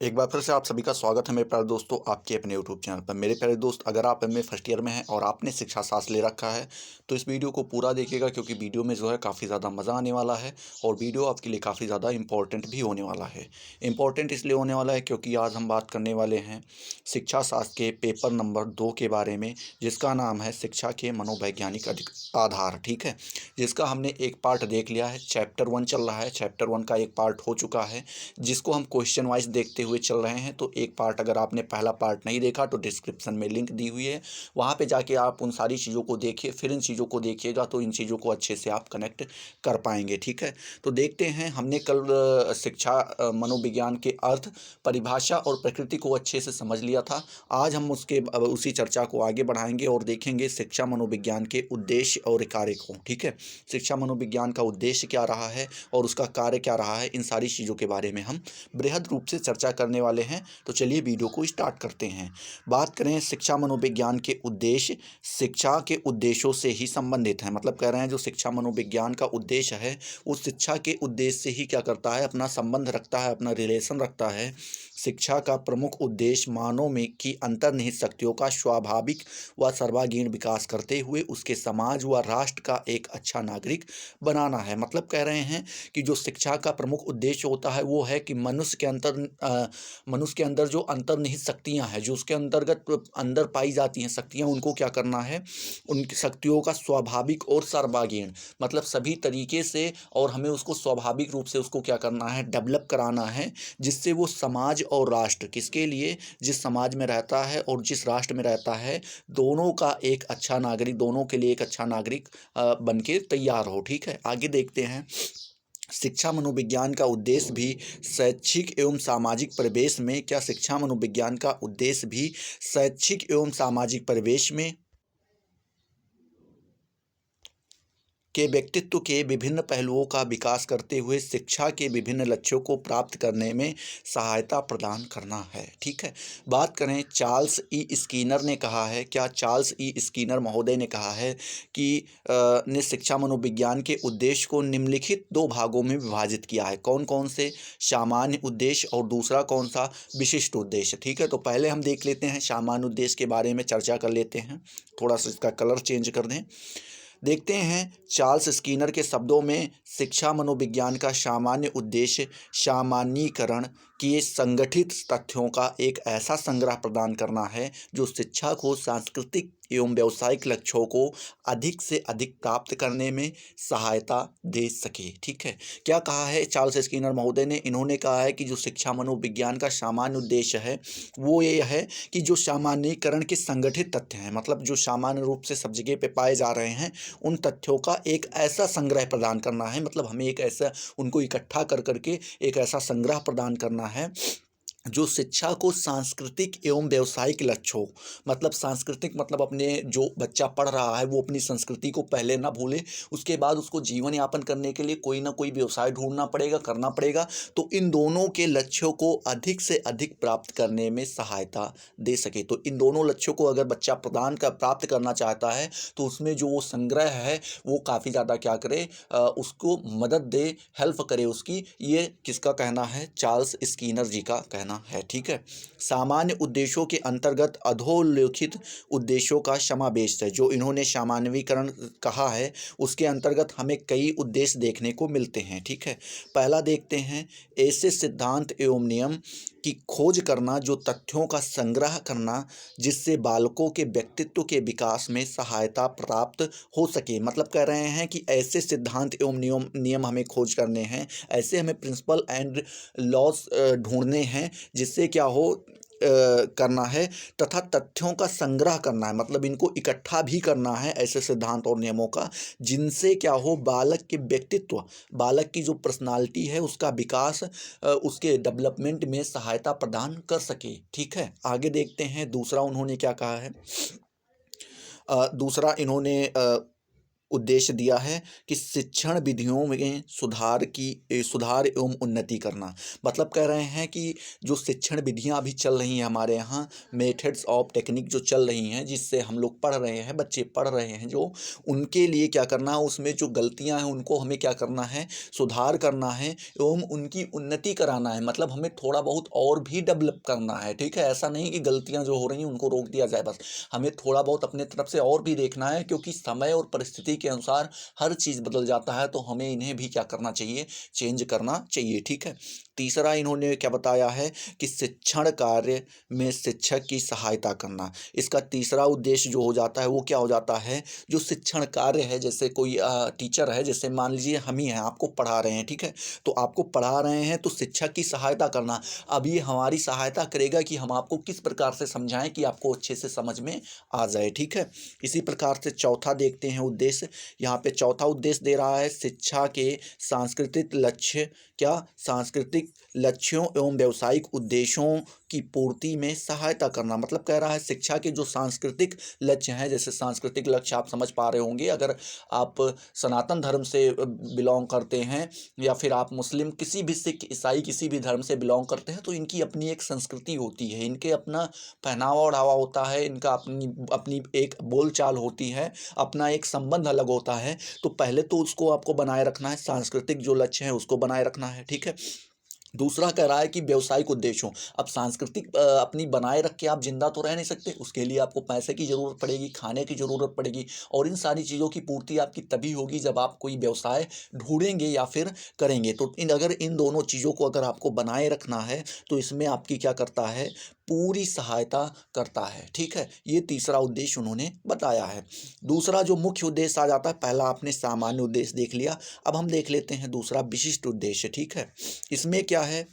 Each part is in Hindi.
एक बार फिर से आप सभी का स्वागत है मेरे प्यारे दोस्तों आपके अपने यूट्यूब चैनल पर। मेरे प्यारे दोस्त, अगर आप एमए फर्स्ट ईयर में हैं और आपने शिक्षा शास्त्र ले रखा है तो इस वीडियो को पूरा देखिएगा, क्योंकि वीडियो में जो है काफ़ी ज़्यादा मज़ा आने वाला है और वीडियो आपके लिए काफ़ी ज़्यादा इंपॉर्टेंट भी होने वाला है। इंपॉर्टेंट इसलिए होने वाला है क्योंकि आज हम बात करने वाले हैं शिक्षा शास्त्र के पेपर नंबर 2 के बारे में, जिसका नाम है शिक्षा के मनोवैज्ञानिक आधार। ठीक है, जिसका हमने एक पार्ट देख लिया है। चैप्टर 1 चल रहा है, चैप्टर 1 का एक पार्ट हो चुका है जिसको हम क्वेश्चन वाइज देखते हुए चल रहे हैं। तो एक पार्ट, अगर आपने पहला पार्ट नहीं देखा तो डिस्क्रिप्शन में लिंक दी हुई है, वहाँ पे जाके आप उन सारी चीज़ों को देखिए, फिर इन चीज़ों को देखिएगा तो इन चीज़ों को अच्छे से आप कनेक्ट कर पाएंगे। ठीक है, तो देखते हैं। हमने कल शिक्षा मनोविज्ञान के अर्थ, परिभाषा और प्रकृति को अच्छे से समझ लिया था। आज हम उसी चर्चा को आगे बढ़ाएंगे और देखेंगे शिक्षा मनोविज्ञान के उद्देश्य और कार्य को। ठीक है, शिक्षा मनोविज्ञान का उद्देश्य क्या रहा है और उसका कार्य क्या रहा है, इन सारी चीज़ों के बारे में हम बृहद रूप से चर्चा करने वाले हैं। तो चलिए वीडियो को स्टार्ट करते हैं। बात करें शिक्षा मनोविज्ञान के उद्देश्य, शिक्षा के उद्देश्यों से ही संबंधित है। मतलब कह रहे हैं जो शिक्षा मनोविज्ञान का उद्देश्य है उस शिक्षा के उद्देश्य से ही क्या करता है, अपना संबंध रखता है, अपना रिलेशन रखता है। शिक्षा का प्रमुख उद्देश्य मानव में की अंतर्निहित शक्तियों का स्वाभाविक व सर्वांगीण विकास करते हुए उसके समाज व राष्ट्र का एक अच्छा नागरिक बनाना है। मतलब कह रहे हैं कि जो शिक्षा का प्रमुख उद्देश्य होता है वो है कि मनुष्य के अंदर जो अंतर्निहित शक्तियां हैं, जो उसके अंतर्गत अंदर पाई जाती हैं शक्तियां, उनको क्या करना है, उनकी शक्तियों का स्वाभाविक और सर्वांगीण, मतलब सभी तरीके से, और हमें उसको स्वाभाविक रूप से उसको क्या करना है, डेवलप कराना है, जिससे वो समाज और राष्ट्र, किसके लिए, जिस समाज में रहता है और जिस राष्ट्र में रहता है, दोनों का एक अच्छा नागरिक, दोनों के लिए एक अच्छा नागरिक बन के तैयार हो। ठीक है, आगे देखते हैं। शिक्षा मनोविज्ञान का उद्देश्य भी शैक्षिक एवं सामाजिक परिवेश में, क्या शिक्षा मनोविज्ञान का उद्देश्य भी शैक्षिक एवं सामाजिक परिवेश में के व्यक्तित्व के विभिन्न पहलुओं का विकास करते हुए शिक्षा के विभिन्न लक्ष्यों को प्राप्त करने में सहायता प्रदान करना है। ठीक है, बात करें, चार्ल्स ई स्कीनर ने कहा है, क्या चार्ल्स ई स्कीनर महोदय ने कहा है कि ने शिक्षा मनोविज्ञान के उद्देश्य को निम्नलिखित 2 भागों में विभाजित किया है। कौन कौन से? सामान्य उद्देश्य और दूसरा कौन सा, विशिष्ट उद्देश्य। ठीक है, तो पहले हम देख लेते हैं सामान्य उद्देश्य के बारे में चर्चा कर लेते हैं। थोड़ा सा इसका कलर चेंज कर दें। देखते हैं, चार्ल्स स्कीनर के शब्दों में शिक्षा मनोविज्ञान का सामान्य उद्देश्य सामान्यीकरण किए संगठित तथ्यों का एक ऐसा संग्रह प्रदान करना है जो शिक्षा को सांस्कृतिक एवं व्यावसायिक लक्ष्यों को अधिक से अधिक प्राप्त करने में सहायता दे सके। ठीक है, क्या कहा है चार्ल्स स्कीनर महोदय ने? इन्होंने कहा है कि जो शिक्षा मनोविज्ञान का सामान्य उद्देश्य है वो ये है कि जो सामान्यीकरण के संगठित तथ्य हैं, मतलब जो सामान्य रूप से सब जगह पे पाए जा रहे हैं, उन तथ्यों का एक ऐसा संग्रह प्रदान करना है। मतलब हमें एक ऐसा, उनको इकट्ठा कर करके एक ऐसा संग्रह प्रदान करना है जो शिक्षा को सांस्कृतिक एवं व्यावसायिक लक्ष्यों, मतलब सांस्कृतिक मतलब अपने जो बच्चा पढ़ रहा है वो अपनी संस्कृति को पहले ना भूले, उसके बाद उसको जीवन यापन करने के लिए कोई ना कोई व्यवसाय ढूंढना पड़ेगा, करना पड़ेगा। तो इन दोनों के लक्ष्यों को अधिक से अधिक प्राप्त करने में सहायता दे सके। तो इन दोनों लक्ष्यों को अगर बच्चा प्राप्त करना चाहता है तो उसमें जो वो संग्रह है वो काफ़ी ज़्यादा क्या करे, उसको मदद दे, हेल्प करे उसकी। ये किसका कहना है? चार्ल्स स्कीनर जी का कहना है। ठीक है, सामान्य उद्देश्यों के अंतर्गत अधोल्लेखित उद्देश्यों का समावेश है। जो इन्होंने सामान्यीकरण कहा है उसके अंतर्गत हमें कई उद्देश्य देखने को मिलते हैं। ठीक है, पहला देखते हैं, ऐसे सिद्धांत एवं नियम की खोज करना, जो तथ्यों का संग्रह करना जिससे बालकों के व्यक्तित्व के विकास में सहायता प्राप्त हो सके। मतलब कह रहे हैं कि ऐसे सिद्धांत एवं नियम हमें खोज करने हैं, ऐसे हमें प्रिंसिपल एंड लॉज ढूंढने हैं जिससे क्या हो, करना है, तथा तथ्यों का संग्रह करना है, मतलब इनको इकट्ठा भी करना है, ऐसे सिद्धांत और नियमों का, जिनसे क्या हो, बालक के व्यक्तित्व, बालक की जो पर्सनालिटी है उसका विकास, उसके डेवलपमेंट में सहायता प्रदान कर सके। ठीक है, आगे देखते हैं दूसरा उन्होंने क्या कहा है। दूसरा इन्होंने उद्देश्य दिया है कि शिक्षण विधियों में सुधार एवं उन्नति करना। मतलब कह रहे हैं कि जो शिक्षण विधियां अभी चल रही हैं हमारे यहाँ, मेथड्स ऑफ टेक्निक जो चल रही हैं, जिससे हम लोग पढ़ रहे हैं, बच्चे पढ़ रहे हैं, जो उनके लिए क्या करना है, उसमें जो गलतियां हैं उनको हमें क्या करना है, सुधार करना है एवं उनकी उन्नति कराना है। मतलब हमें थोड़ा बहुत और भी डेवलप करना है, ठीक है। ऐसा नहीं कि गलतियां जो हो रही हैं उनको रोक दिया जाए बस, हमें थोड़ा बहुत अपने तरफ से और भी देखना है, क्योंकि समय और परिस्थिति के अनुसार हर चीज़ बदल जाता है, तो हमें इन्हें भी क्या करना चाहिए, चेंज करना चाहिए, ठीक है। तीसरा इन्होंने क्या बताया है कि शिक्षण कार्य में शिक्षक की सहायता करना। इसका तीसरा उद्देश्य जो हो जाता है वो क्या हो जाता है, जो शिक्षण कार्य है, जैसे कोई टीचर है, जैसे मान लीजिए हम ही हैं, आपको पढ़ा रहे हैं, ठीक है। तो आपको पढ़ा रहे हैं तो शिक्षक की सहायता करना। अब ये हमारी सहायता करेगा कि हम आपको किस प्रकार से समझाएं कि आपको अच्छे से समझ में आ जाए, ठीक है। इसी प्रकार से चौथा देखते हैं उद्देश्य। यहाँ पे चौथा उद्देश्य दे रहा है शिक्षा के सांस्कृतिक लक्ष्य, क्या सांस्कृतिक लक्ष्यों एवं व्यावसायिक उद्देश्यों की पूर्ति में सहायता करना। मतलब कह रहा है शिक्षा के जो सांस्कृतिक लक्ष्य हैं, जैसे सांस्कृतिक लक्ष्य आप समझ पा रहे होंगे, अगर आप सनातन धर्म से बिलोंग करते हैं, या फिर आप मुस्लिम, किसी भी सिख ईसाई किसी भी धर्म से बिलोंग करते हैं, तो इनकी अपनी एक संस्कृति होती है, इनके अपना पहनावा ओढ़ावा होता है, इनका अपनी अपनी एक बोलचाल होती है, अपना एक संबंध अलग होता है। तो पहले तो उसको आपको बनाए रखना है, सांस्कृतिक जो लक्ष्य है उसको बनाए रखना है, ठीक है। दूसरा कह रहा है कि व्यावसायिक उद्देश्यों, अब सांस्कृतिक अपनी बनाए रख के आप जिंदा तो रह नहीं सकते, उसके लिए आपको पैसे की ज़रूरत पड़ेगी, खाने की ज़रूरत पड़ेगी, और इन सारी चीज़ों की पूर्ति आपकी तभी होगी जब आप कोई व्यवसाय ढूंढेंगे या फिर करेंगे। तो अगर इन दोनों चीज़ों को अगर आपको बनाए रखना है, तो इसमें आपकी क्या करता है, पूरी सहायता करता है, ठीक है। ये तीसरा उद्देश्य उन्होंने बताया है। दूसरा जो मुख्य उद्देश्य आ जाता है, पहला आपने सामान्य उद्देश्य देख लिया, अब हम देख लेते हैं दूसरा विशिष्ट उद्देश्य, ठीक है। इसमें क्या है,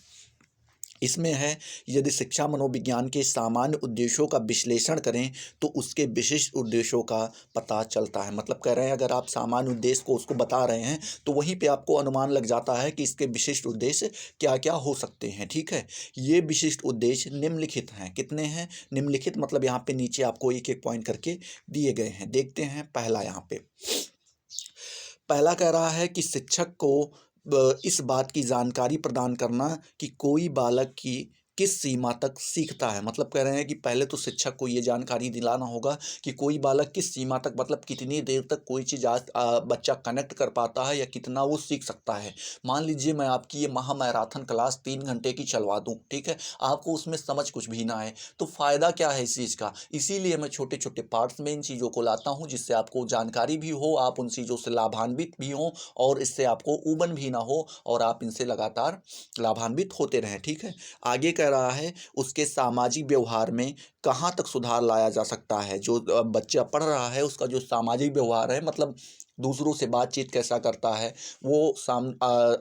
इसमें है, यदि शिक्षा मनोविज्ञान के सामान्य उद्देश्यों का विश्लेषण करें तो उसके विशिष्ट उद्देश्यों का पता चलता है। मतलब कह रहे हैं अगर आप सामान्य उद्देश्य को उसको बता रहे हैं, तो वहीं पे आपको अनुमान लग जाता है कि इसके विशिष्ट उद्देश्य क्या क्या हो सकते हैं, ठीक है। ये विशिष्ट उद्देश्य निम्नलिखित हैं। कितने हैं निम्नलिखित, मतलब यहाँ पे नीचे आपको एक एक पॉइंट करके दिए गए हैं। देखते हैं पहला, यहाँ पे पहला कह रहा है कि शिक्षक को इस बात की जानकारी प्रदान करना कि कोई बालक की किस सीमा तक सीखता है। मतलब कह रहे हैं कि पहले तो शिक्षक को ये जानकारी दिलाना होगा कि कोई बालक किस सीमा तक, मतलब कितनी देर तक कोई चीज़ आज बच्चा कनेक्ट कर पाता है या कितना वो सीख सकता है। मान लीजिए मैं आपकी ये महा मैराथन क्लास 3 घंटे की चलवा दूँ, ठीक है, आपको उसमें समझ कुछ भी ना आए, तो फ़ायदा क्या है इस चीज़ का। इसीलिए मैं छोटे छोटे पार्ट्स में इन चीज़ों को लाता हूँ, जिससे आपको जानकारी भी हो, आप उन चीज़ों से लाभान्वित भी हों, और इससे आपको ऊबन भी ना हो, और आप इनसे लगातार लाभान्वित होते रहें, ठीक है। आगे कह रहा है उसके सामाजिक व्यवहार में कहाँ तक सुधार लाया जा सकता है। जो बच्चा पढ़ रहा है उसका जो सामाजिक व्यवहार है, मतलब दूसरों से बातचीत कैसा करता है, वो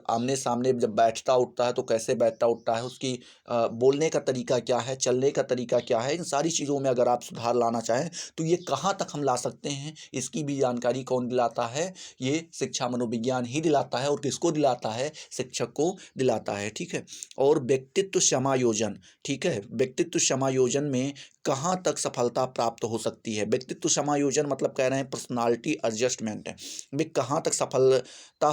आमने सामने जब बैठता उठता है तो कैसे बैठता उठता है, उसकी बोलने का तरीका क्या है, चलने का तरीका क्या है, इन सारी चीज़ों में अगर आप सुधार लाना चाहें तो ये कहाँ तक हम ला सकते हैं, इसकी भी जानकारी कौन दिलाता है, ये शिक्षा मनोविज्ञान ही दिलाता है। और किसको दिलाता है, शिक्षक को दिलाता है, ठीक है। और व्यक्तित्व समायोजन, ठीक है, व्यक्तित्व समायोजन में कहाँ तक सफलता प्राप्त हो सकती है। व्यक्तित्व समायोजन मतलब कह रहे हैं पर्सनालिटी एडजस्टमेंट में कहाँ तक सफलता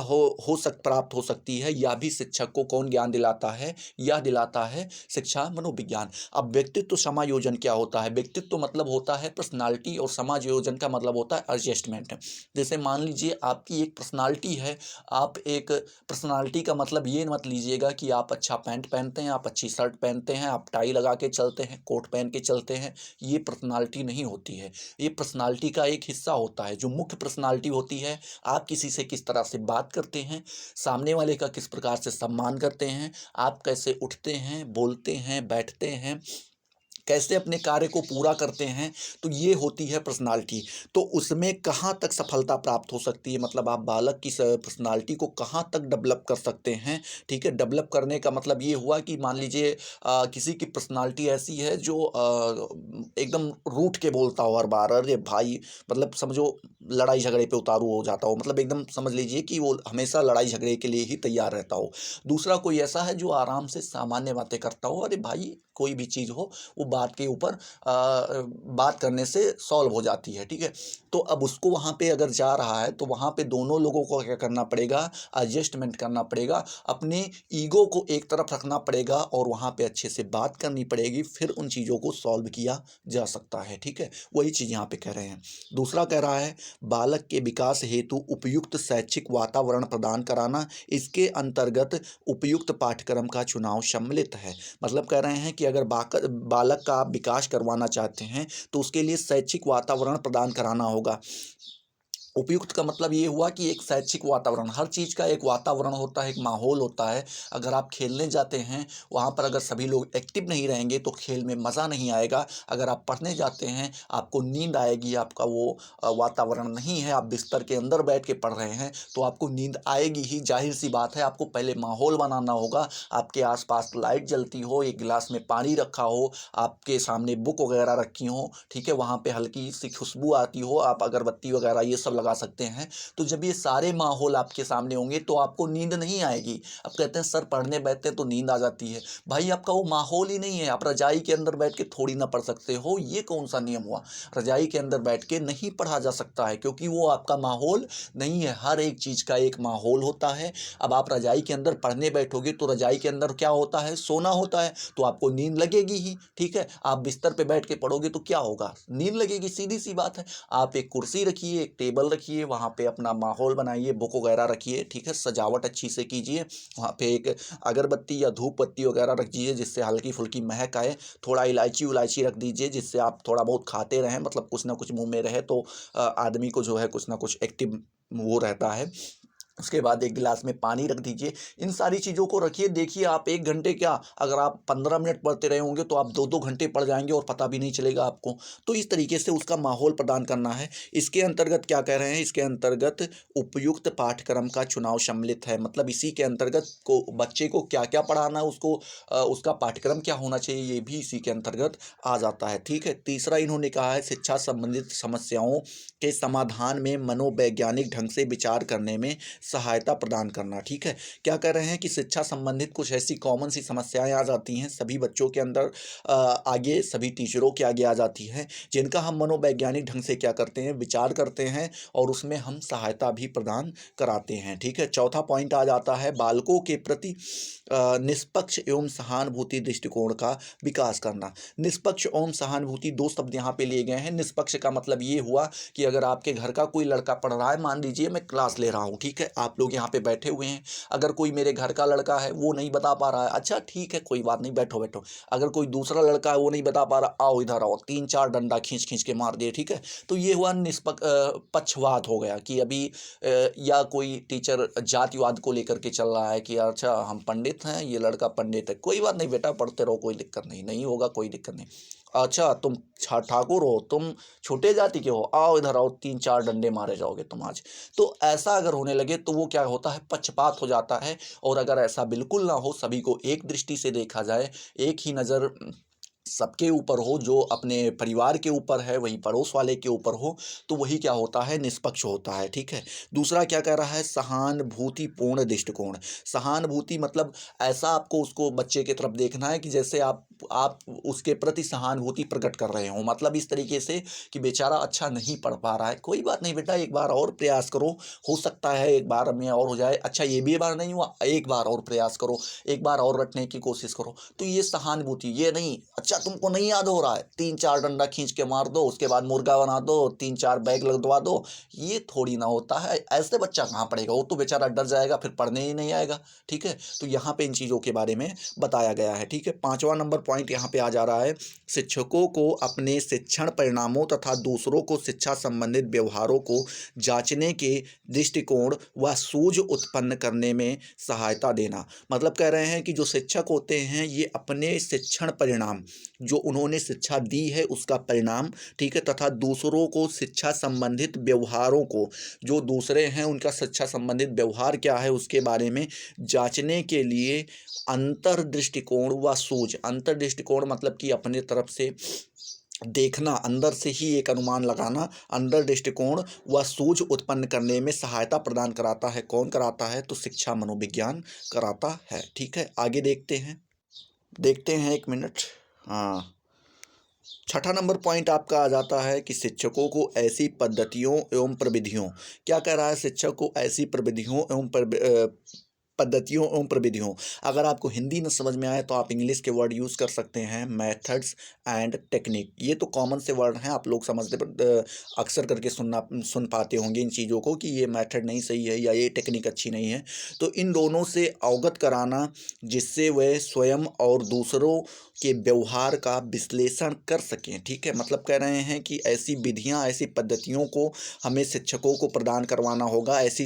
प्राप्त हो सकती है, या भी शिक्षक को कौन ज्ञान दिलाता है, यह दिलाता है शिक्षा मनोविज्ञान। अब व्यक्तित्व समायोजन क्या होता है, व्यक्तित्व मतलब होता है पर्सनालिटी, और समायोजन का मतलब होता है एडजस्टमेंट। जैसे मान लीजिए आपकी एक पर्सनालिटी है, आप एक पर्सनालिटी का मतलब ये मत लीजिएगा कि आप अच्छा पैंट पहनते हैं, आप अच्छी शर्ट पहनते हैं, आप टाई लगा के चलते हैं, कोट पहन के चलते हैं, ये पर्सनालिटी नहीं होती है। ये पर्सनालिटी का एक हिस्सा होता है। जो मुख्य पर्सनालिटी होती है, आप किसी से किस तरह से बात करते हैं, सामने वाले का किस प्रकार से सम्मान करते हैं, आप कैसे उठते हैं, बोलते हैं, बैठते हैं, कैसे अपने कार्य को पूरा करते हैं, तो ये होती है पर्सनालिटी। तो उसमें कहाँ तक सफलता प्राप्त हो सकती है, मतलब आप बालक की पर्सनालिटी को कहाँ तक डेवलप कर सकते हैं, ठीक है। डेवलप करने का मतलब ये हुआ कि मान लीजिए किसी की पर्सनालिटी ऐसी है जो एकदम रूठ के बोलता हो हर बार, अरे भाई, मतलब समझो लड़ाई झगड़े पे उतारू हो जाता हो, मतलब एकदम समझ लीजिए कि वो हमेशा लड़ाई झगड़े के लिए ही तैयार रहता हो। दूसरा कोई ऐसा है जो आराम से सामान्य बातें करता हो, अरे भाई कोई भी चीज़ हो वो बात के ऊपर बात करने से सॉल्व हो जाती है, ठीक है। तो अब उसको वहाँ पे अगर जा रहा है तो वहाँ पे दोनों लोगों को क्या करना पड़ेगा, एडजस्टमेंट करना पड़ेगा, अपने ईगो को एक तरफ रखना पड़ेगा और वहाँ पे अच्छे से बात करनी पड़ेगी, फिर उन चीज़ों को सॉल्व किया जा सकता है, ठीक है। वही चीज़ यहाँ पे कह रहे हैं। दूसरा कह रहा है बालक के विकास हेतु उपयुक्त शैक्षिक वातावरण प्रदान कराना, इसके अंतर्गत उपयुक्त पाठ्यक्रम का चुनाव सम्मिलित है। मतलब कह रहे हैं कि अगर बालक का आप विकास करवाना चाहते हैं तो उसके लिए शैक्षिक वातावरण प्रदान कराना होगा। उपयुक्त का मतलब ये हुआ कि एक शैक्षिक वातावरण, हर चीज़ का एक वातावरण होता है, एक माहौल होता है। अगर आप खेलने जाते हैं वहाँ पर अगर सभी लोग एक्टिव नहीं रहेंगे तो खेल में मज़ा नहीं आएगा। अगर आप पढ़ने जाते हैं आपको नींद आएगी, आपका वो वातावरण नहीं है, आप बिस्तर के अंदर बैठ के पढ़ रहे हैं तो आपको नींद आएगी ही, जाहिर सी बात है। आपको पहले माहौल बनाना होगा, आपके आसपास लाइट जलती हो, एक गिलास में पानी रखा हो, आपके सामने बुक वगैरह रखी हो, ठीक है, वहाँ पे हल्की सी खुशबू आती हो, आप अगरबत्ती वगैरह ये सब लगा सकते हैं। तो जब ये सारे माहौल आपके सामने होंगे तो आपको नींद नहीं आएगी। अब कहते हैं सर पढ़ने बैठते हैं तो नींद आ जाती है, भाई आपका वो माहौल ही नहीं है। आप रजाई के अंदर बैठ के थोड़ी ना पढ़ सकते हो, ये कौन सा नियम हुआ। रजाई के अंदर बैठ के नहीं पढ़ा जा सकता है क्योंकि वो आपका माहौल नहीं है। हर एक चीज़ का एक माहौल होता है। अब आप रजाई के अंदर पढ़ने बैठोगे तो रजाई के अंदर क्या होता है, सोना होता है, तो आपको नींद लगेगी ही, ठीक है। आप बिस्तर पे बैठ के पढ़ोगे तो क्या होगा, नींद लगेगी, सीधी सी बात है। आप एक कुर्सी रखिए, एक टेबल रखिए, वहाँ पे अपना माहौल बनाइए, बुक वगैरह रखिए, ठीक है, सजावट अच्छी से कीजिए, वहाँ पे एक अगरबत्ती या धूप बत्ती वगैरह रख दीजिए जिससे हल्की फुल्की महक आए, थोड़ा इलायची उलायची रख दीजिए जिससे आप थोड़ा बहुत खाते रहें, मतलब कुछ ना कुछ मुंह में रहे तो आदमी को जो है कुछ ना कुछ एक्टिव वो रहता है। उसके बाद एक गिलास में पानी रख दीजिए, इन सारी चीज़ों को रखिए। देखिए आप 1 घंटे क्या, अगर आप 15 मिनट पढ़ते रहे होंगे तो आप 2-2 घंटे पढ़ जाएंगे और पता भी नहीं चलेगा आपको। तो इस तरीके से उसका माहौल प्रदान करना है। इसके अंतर्गत क्या कह रहे हैं, इसके अंतर्गत उपयुक्त पाठ्यक्रम का चुनाव सम्मिलित है। मतलब इसी के अंतर्गत को बच्चे को क्या क्या पढ़ाना है, उसको उसका पाठ्यक्रम क्या होना चाहिए, ये भी इसी के अंतर्गत आ जाता है, ठीक है। तीसरा इन्होंने कहा है शिक्षा संबंधित समस्याओं के समाधान में मनोवैज्ञानिक ढंग से विचार करने में सहायता प्रदान करना, ठीक है। क्या कर रहे हैं कि शिक्षा संबंधित कुछ ऐसी कॉमन सी समस्याएं आ जाती हैं सभी बच्चों के अंदर, आगे सभी टीचरों के आगे आ जाती हैं, जिनका हम मनोवैज्ञानिक ढंग से क्या करते हैं, विचार करते हैं और उसमें हम सहायता भी प्रदान कराते हैं, ठीक है। चौथा पॉइंट आ जाता है बालकों के प्रति निष्पक्ष एवं सहानुभूति दृष्टिकोण का विकास करना। निष्पक्ष एवं सहानुभूति दो शब्द यहाँ पे लिए गए हैं। निष्पक्ष का मतलब ये हुआ कि अगर आपके घर का कोई लड़का पढ़ रहा है, मान लीजिए मैं क्लास ले रहा हूँ, ठीक है, आप लोग यहाँ पे बैठे हुए हैं, अगर कोई मेरे घर का लड़का है वो नहीं बता पा रहा है, अच्छा ठीक है कोई बात नहीं, बैठो बैठो। अगर कोई दूसरा लड़का है वो नहीं बता पा रहा, आओ इधर आओ, 3-4 डंडा खींच खींच के मार दिए, ठीक है। तो ये हुआ निष्पक्ष पक्षवाद हो गया कि अभी या कोई टीचर जातिवाद को लेकर के चल रहा है कि अच्छा हम पंडित हैं, ये लड़का पंडित है, कोई बात नहीं बेटा पढ़ते रहो, कोई दिक्कत नहीं, नहीं होगा कोई दिक्कत नहीं। अच्छा तुम ठाकुर हो, तुम छोटे जाति के हो, आओ इधर आओ, 3-4 डंडे मारे जाओगे तुम आज। तो ऐसा अगर होने लगे तो वो क्या होता है, पक्षपात हो जाता है। और अगर ऐसा बिल्कुल ना हो, सभी को एक दृष्टि से देखा जाए, एक ही नज़र सबके ऊपर हो, जो अपने परिवार के ऊपर है वही पड़ोस वाले के ऊपर हो, तो वही क्या होता है, निष्पक्ष होता है, ठीक है। दूसरा क्या कह रहा है, सहानुभूतिपूर्ण दृष्टिकोण। सहानुभूति मतलब ऐसा आपको उसको बच्चे की तरफ देखना है कि जैसे आप उसके प्रति सहानुभूति प्रकट कर रहे हो, मतलब इस तरीके से कि बेचारा अच्छा नहीं पढ़ पा रहा है, कोई बात नहीं बेटा एक बार और प्रयास करो, हो सकता है एक बार में और हो जाए, अच्छा ये भी बार नहीं हुआ, एक बार और प्रयास करो, एक बार और रटने की कोशिश करो। तो ये सहानुभूति, ये नहीं अच्छा तुमको नहीं याद हो रहा है, 3-4 डंडा खींच के मार दो, उसके बाद मुर्गा बना दो, 3-4 बैग लगवा दो, ये थोड़ी ना होता है। ऐसे बच्चा कहाँ पढ़ेगा, वो तो बेचारा डर जाएगा, फिर पढ़ने ही नहीं आएगा, ठीक है। तो यहाँ पे इन चीज़ों के बारे में बताया गया है, ठीक है। 5वां नंबर पॉइंट यहाँ पे आ जा रहा है, शिक्षकों को अपने शिक्षण परिणामों तथा दूसरों को शिक्षा संबंधित व्यवहारों को जांचने के दृष्टिकोण व सूझ उत्पन्न करने में सहायता देना। मतलब कह रहे हैं कि जो शिक्षक होते हैं ये अपने शिक्षण परिणाम, जो उन्होंने शिक्षा दी है उसका परिणाम, ठीक है, तथा दूसरों को शिक्षा संबंधित व्यवहारों को, जो दूसरे हैं उनका शिक्षा संबंधित व्यवहार क्या है उसके बारे में जांचने के लिए अंतर्दृष्टिकोण व सूझ। अंतर्दृष्टिकोण मतलब कि अपने तरफ से देखना, अंदर से ही एक अनुमान लगाना, अंदर दृष्टिकोण व सूझ उत्पन्न करने में सहायता प्रदान कराता है। कौन कराता है, तो शिक्षा मनोविज्ञान कराता है, ठीक है। आगे देखते हैं, 1 मिनट, हाँ छठा नंबर पॉइंट आपका आ जाता है कि शिक्षकों को ऐसी पद्धतियों एवं प्रविधियों, क्या कह रहा है, शिक्षक को ऐसी प्रविधियों एवं पद्धतियों एवं प्रविधियों। अगर आपको हिंदी में समझ में आए तो आप इंग्लिश के वर्ड यूज़ कर सकते हैं, मेथड्स एंड टेक्निक। ये तो कॉमन से वर्ड हैं, आप लोग समझते अक्सर करके सुन पाते होंगे इन चीज़ों को कि ये मेथड नहीं सही है या ये टेक्निक अच्छी नहीं है। तो इन दोनों से अवगत कराना, जिससे वह स्वयं और दूसरों के व्यवहार का विश्लेषण कर सकें। ठीक है, मतलब कह रहे हैं कि ऐसी विधियां, ऐसी पद्धतियों को हमें शिक्षकों को प्रदान करवाना होगा। ऐसी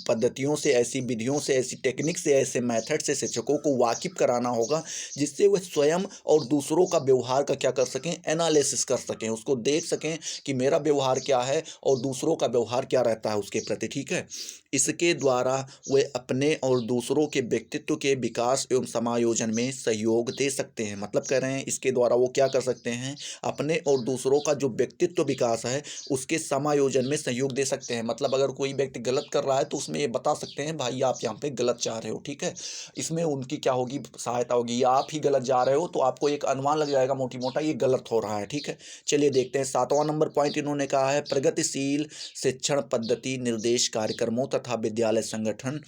पद्धतियों से, ऐसी विधियों से, ऐसी टेक्निक से, ऐसे मेथड से शिक्षकों को वाकिफ़ कराना होगा, जिससे वह स्वयं और दूसरों का व्यवहार का क्या कर सकें, एनालिसिस कर सकें, उसको देख सकें कि मेरा व्यवहार क्या है और दूसरों का व्यवहार क्या रहता है उसके प्रति। ठीक है, इसके द्वारा वे अपने और दूसरों के व्यक्तित्व के विकास एवं समायोजन में सहयोग दे सकते हैं। मतलब कह रहे हैं इसके द्वारा वो क्या कर सकते हैं, अपने और दूसरों का जो व्यक्तित्व विकास है उसके समायोजन में सहयोग दे सकते हैं। मतलब अगर कोई व्यक्ति गलत कर रहा है तो उसमें ये बता सकते हैं भाई आप यहाँ पे गलत जा रहे हो। ठीक है, इसमें उनकी क्या होगी, सहायता होगी। या आप ही गलत जा रहे हो तो आपको एक अनुमान लग जाएगा मोटी मोटा ये गलत हो रहा है। ठीक है, चलिए देखते हैं सातवां नंबर पॉइंट इन्होंने कहा है, प्रगतिशील शिक्षण पद्धति निर्देश कार्यक्रमों तथा विद्यालय संगठन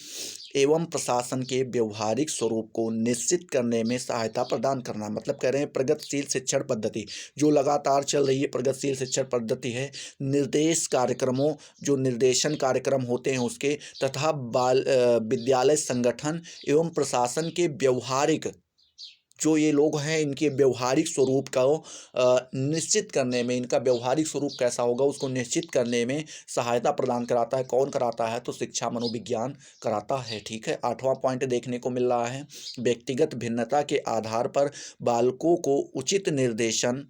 एवं प्रशासन के व्यवहारिक स्वरूप को निश्चित करने में सहायता प्रदान करना। मतलब कह रहे हैं प्रगतिशील शिक्षण पद्धति जो लगातार चल रही है, प्रगतिशील शिक्षण पद्धति है, निर्देश कार्यक्रमों, जो निर्देशन कार्यक्रम होते हैं उसके, तथा विद्यालय संगठन एवं प्रशासन के व्यवहारिक, जो ये लोग हैं इनके व्यवहारिक स्वरूप का निश्चित करने में, इनका व्यवहारिक स्वरूप कैसा होगा उसको निश्चित करने में सहायता प्रदान कराता है। कौन कराता है, तो शिक्षा मनोविज्ञान कराता है। ठीक है, आठवां पॉइंट देखने को मिल रहा है, व्यक्तिगत भिन्नता के आधार पर बालकों को उचित निर्देशन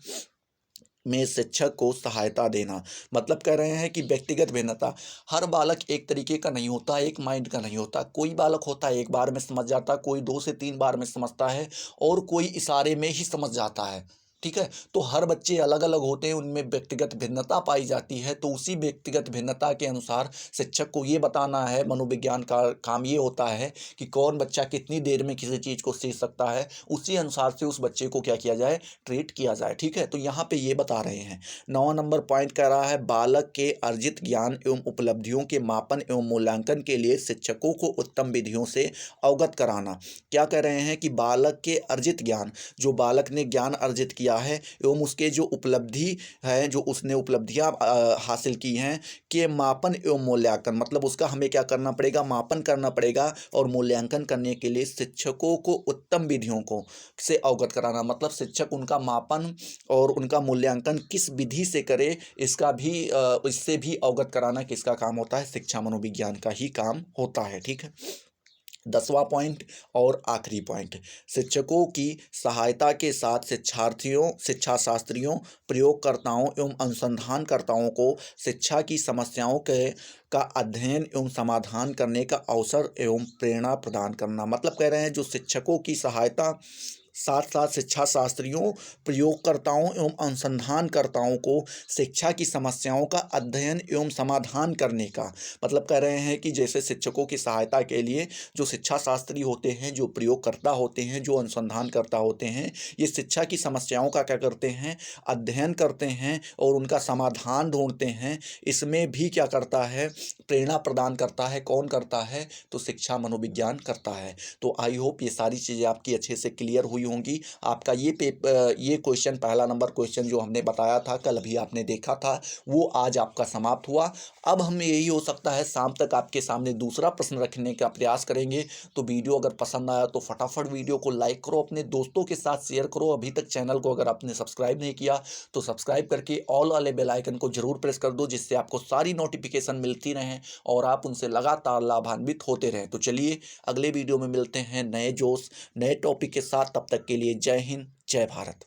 में शिक्षक को सहायता देना। मतलब कह रहे हैं कि व्यक्तिगत भिन्नता, हर बालक एक तरीके का नहीं होता, एक माइंड का नहीं होता। कोई बालक होता है एक बार में समझ जाता, कोई 2 से 3 बार में समझता है और कोई इशारे में ही समझ जाता है। ठीक है, तो हर बच्चे अलग अलग होते हैं, उनमें व्यक्तिगत भिन्नता पाई जाती है। तो उसी व्यक्तिगत भिन्नता के अनुसार शिक्षक को ये बताना है, मनोविज्ञान का काम ये होता है कि कौन बच्चा कितनी देर में किसी चीज़ को सीख सकता है, उसी अनुसार से उस बच्चे को क्या किया जाए, ट्रीट किया जाए। ठीक है, तो यहाँ पे ये बता रहे हैं। 9वां नंबर पॉइंट कह रहा है, बालक के अर्जित ज्ञान एवं उपलब्धियों के मापन एवं मूल्यांकन के लिए शिक्षकों को उत्तम विधियों से अवगत कराना। क्या कह रहे हैं कि बालक के अर्जित ज्ञान, जो बालक ने ज्ञान अर्जित किया है एवं उसके जो उपलब्धि है, जो उसने उपलब्धियां हासिल की हैं, के मापन एवं मूल्यांकन, मतलब उसका हमें क्या करना पड़ेगा, मापन करना पड़ेगा। और मूल्यांकन करने के लिए शिक्षकों को उत्तम विधियों को से अवगत कराना। मतलब शिक्षक उनका मापन और उनका मूल्यांकन किस विधि से करे, इसका भी इससे भी अवगत कराना किसका काम होता है, शिक्षा मनोविज्ञान का ही काम होता है। ठीक है, 10वां पॉइंट और आखिरी पॉइंट, शिक्षकों की सहायता के साथ शिक्षार्थियों, शिक्षा शास्त्रियों, प्रयोगकर्ताओं एवं अनुसंधानकर्ताओं को शिक्षा की समस्याओं के का अध्ययन एवं समाधान करने का अवसर एवं प्रेरणा प्रदान करना। मतलब कह रहे हैं जो शिक्षकों की सहायता, साथ साथ शिक्षा शास्त्रियों, प्रयोगकर्ताओं एवं अनुसंधानकर्ताओं को शिक्षा की समस्याओं का अध्ययन एवं समाधान करने का, मतलब कह रहे हैं कि जैसे शिक्षकों की सहायता के लिए जो शिक्षा शास्त्री होते हैं, जो प्रयोगकर्ता होते हैं, जो अनुसंधानकर्ता होते हैं, ये शिक्षा की समस्याओं का क्या करते हैं, अध्ययन करते हैं और उनका समाधान ढूंढते हैं। इसमें भी क्या करता है, प्रेरणा प्रदान करता है। कौन करता है, तो शिक्षा मनोविज्ञान करता है। तो आई होप ये सारी चीज़ें आपकी अच्छे से क्लियर हुई होंगी। आपका ये क्वेश्चन, पहला नंबर क्वेश्चन जो हमने बताया था कल, अभी आपने देखा था, वो आज आपका समाप्त हुआ। अब हम यही हो सकता है शाम तक आपके सामने दूसरा प्रश्न रखने का प्रयास करेंगे। तो वीडियो अगर पसंद आया तो फटाफट वीडियो को लाइक करो, अपने दोस्तों के साथ शेयर करो। अभी तक चैनल को अगर आपने सब्सक्राइब नहीं किया तो सब्सक्राइब करके ऑल वाले बेल आइकन को जरूर प्रेस कर दो, जिससे आपको सारी नोटिफिकेशन मिलती रहें और आप उनसे लगातार लाभान्वित होते रहें। तो चलिए अगले वीडियो में मिलते हैं नए जोश, नए टॉपिक के साथ। तब तक के लिए जय हिंद, जय भारत।